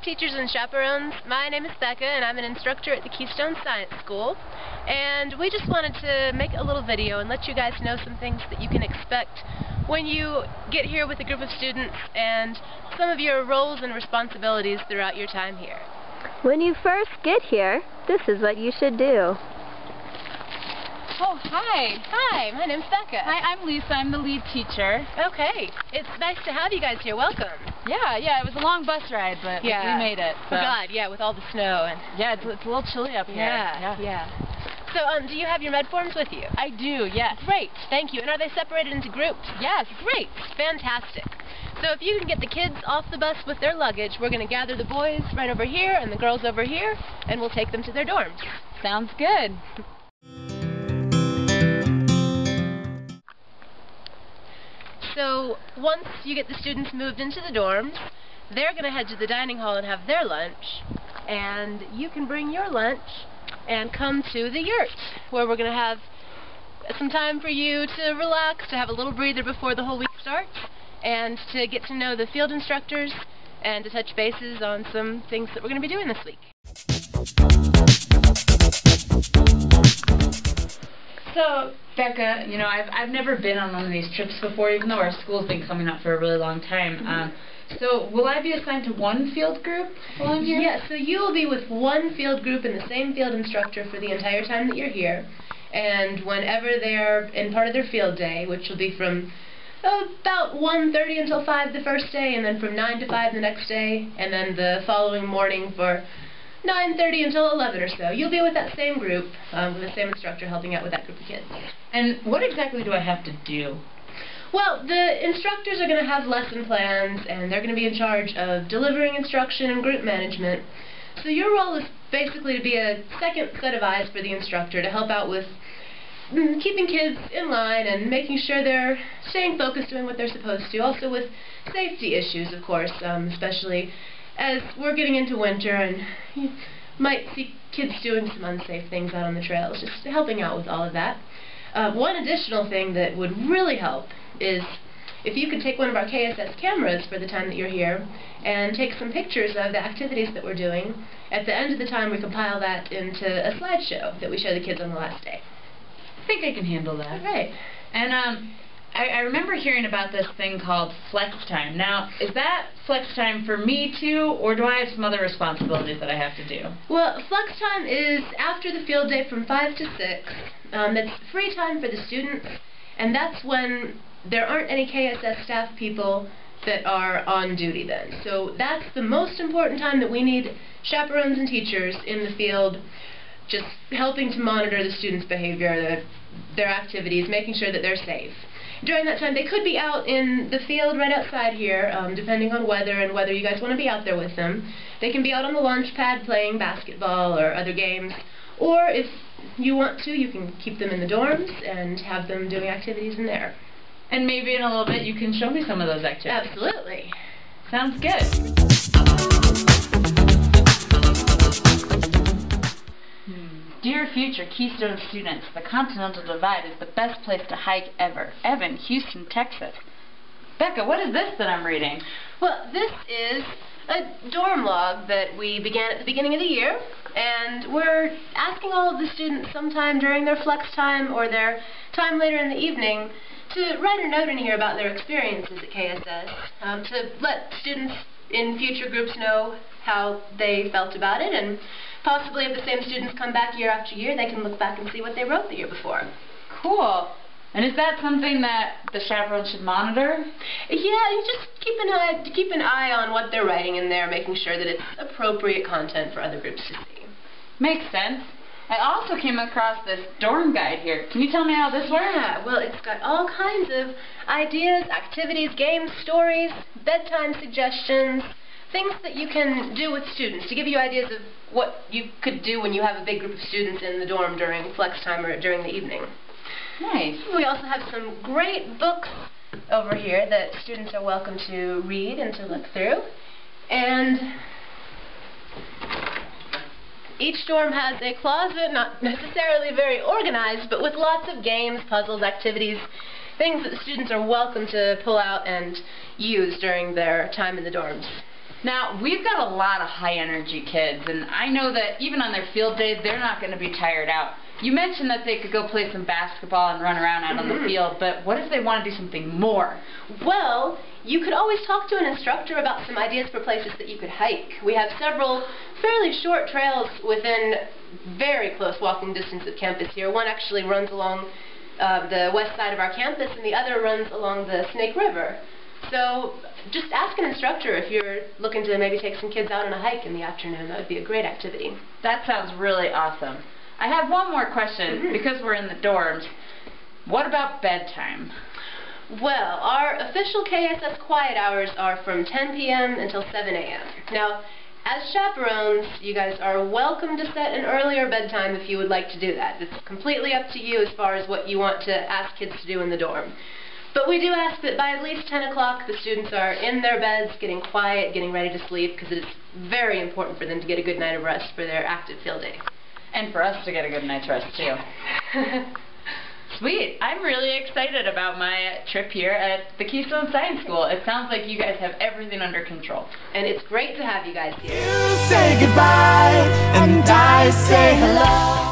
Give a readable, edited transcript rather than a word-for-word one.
teachers and chaperones. My name is Becca and I'm an instructor at the Keystone Science School, and we just wanted to make a little video and let you guys know some things that you can expect when you get here with a group of students and some of your roles and responsibilities throughout your time here. When you first get here, this is what you should do. Oh, hi. Hi, my name's Becca. Hi, I'm Lisa. I'm the lead teacher. Okay, it's nice to have you guys here. Welcome. Yeah, it was a long bus ride, but we made it. So. Oh God, yeah, with all the snow. And yeah, it's a little chilly up here. Yeah. So, do you have your med forms with you? I do, yes. Great, thank you. And are they separated into groups? Yes. Great, fantastic. So if you can get the kids off the bus with their luggage, we're going to gather the boys right over here and the girls over here, and we'll take them to their dorms. Sounds good. So once you get the students moved into the dorms, they're going to head to the dining hall and have their lunch, and you can bring your lunch and come to the yurt, where we're going to have some time for you to relax, to have a little breather before the whole week starts, and to get to know the field instructors and to touch bases on some things that we're going to be doing this week. So, Becca, you know, I've never been on one of these trips before, even though our school's been coming up for a really long time. So, will I be assigned to one field group while I'm here? Yes, so you will be with one field group and the same field instructor for the entire time that you're here. And whenever they're in part of their field day, which will be from about 1:30 until 5 the first day, and then from 9 to 5 the next day, and then the following morning for 9:30 until 11 or so. You'll be with that same group, with the same instructor helping out with that group of kids. And what exactly do I have to do? Well, the instructors are going to have lesson plans, and they're going to be in charge of delivering instruction and group management. So your role is basically to be a second set of eyes for the instructor to help out with keeping kids in line and making sure they're staying focused, doing what they're supposed to. Also with safety issues, of course, especially as we're getting into winter and you might see kids doing some unsafe things out on the trails, just helping out with all of that. One additional thing that would really help is if you could take one of our KSS cameras for the time that you're here and take some pictures of the activities that we're doing. At the end of the time, we compile that into a slideshow that we show the kids on the last day. I think I can handle that. All right. And I remember hearing about this thing called flex time. Now, is that flex time for me too, or do I have some other responsibilities that I have to do? Well, flex time is after the field day from 5 to 6. That's free time for the students, and that's when there aren't any KSS staff people that are on duty then. So that's the most important time that we need chaperones and teachers in the field, just helping to monitor the students' behavior, their activities, making sure that they're safe. During that time, they could be out in the field right outside here, depending on weather and whether you guys want to be out there with them. They can be out on the launch pad playing basketball or other games, or if you want to, you can keep them in the dorms and have them doing activities in there. And maybe in a little bit you can show me some of those activities. Absolutely. Sounds good. Dear future Keystone students, the Continental Divide is the best place to hike ever. Evan, Houston, Texas. Becca, what is this that I'm reading? Well, this is a dorm log that we began at the beginning of the year, and we're asking all of the students sometime during their flex time or their time later in the evening to write a note in here about their experiences at KSS, to let students in future groups know how they felt about it, and possibly if the same students come back year after year, they can look back and see what they wrote the year before. Cool. And is that something that the chaperone should monitor? Yeah, you just keep an eye on what they're writing in there, making sure that it's appropriate content for other groups to see. Makes sense. I also came across this dorm guide here. Can you tell me how this works? Yeah, well, it's got all kinds of ideas, activities, games, stories, bedtime suggestions, things that you can do with students to give you ideas of what you could do when you have a big group of students in the dorm during flex time or during the evening. Nice. We also have some great books over here that students are welcome to read and to look through. And each dorm has a closet, not necessarily very organized, but with lots of games, puzzles, activities, things that the students are welcome to pull out and use during their time in the dorms. Now, we've got a lot of high-energy kids, and I know that even on their field days, they're not going to be tired out. You mentioned that they could go play some basketball and run around out on the field, but what if they want to do something more? Well, you could always talk to an instructor about some ideas for places that you could hike. We have several fairly short trails within very close walking distance of campus here. One actually runs along the west side of our campus, and the other runs along the Snake River. So just ask an instructor if you're looking to maybe take some kids out on a hike in the afternoon. That would be a great activity. That sounds really awesome. I have one more question, because we're in the dorms. What about bedtime? Well, our official KSS quiet hours are from 10 p.m. until 7 a.m. Now, as chaperones, you guys are welcome to set an earlier bedtime if you would like to do that. It's completely up to you as far as what you want to ask kids to do in the dorm. But we do ask that by at least 10 o'clock the students are in their beds, getting quiet, getting ready to sleep, because it's very important for them to get a good night of rest for their active field day. And for us to get a good night's rest, too. Sweet. I'm really excited about my trip here at the Keystone Science School. It sounds like you guys have everything under control. And it's great to have you guys here. You say goodbye, and I say hello.